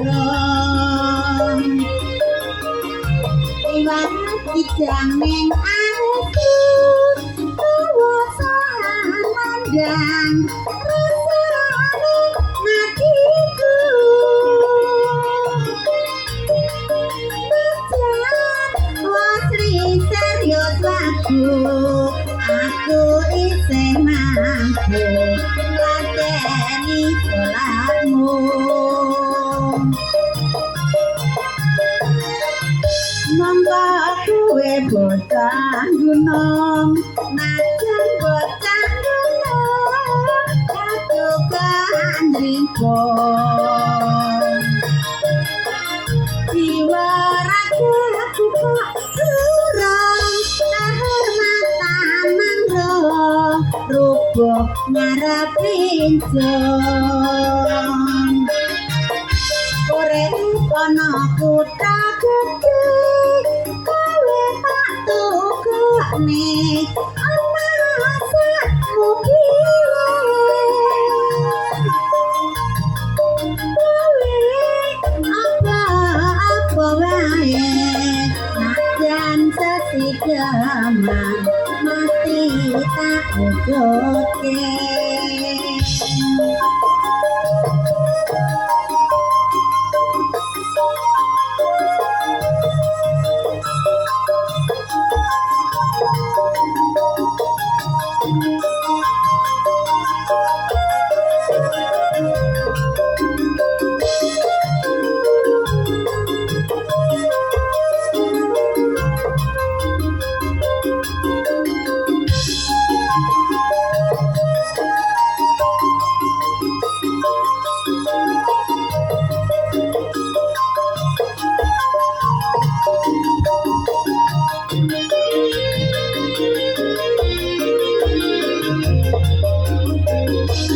gandrung iwak kijanging asu tuwa sohan mandang rasane matiku Bajan wasri serius aku isih mampu lateni sholatmu monggo kowe bocah gunung najan bocah gunung aku kandringkung jiwa ragaku kok surung lahir mata mangrung rubuh ngarep injung urip ana kutha gedhe kowe tak tukokne ana sakmu kiwe kowe apa wae najan sesigeman mati tak wujudke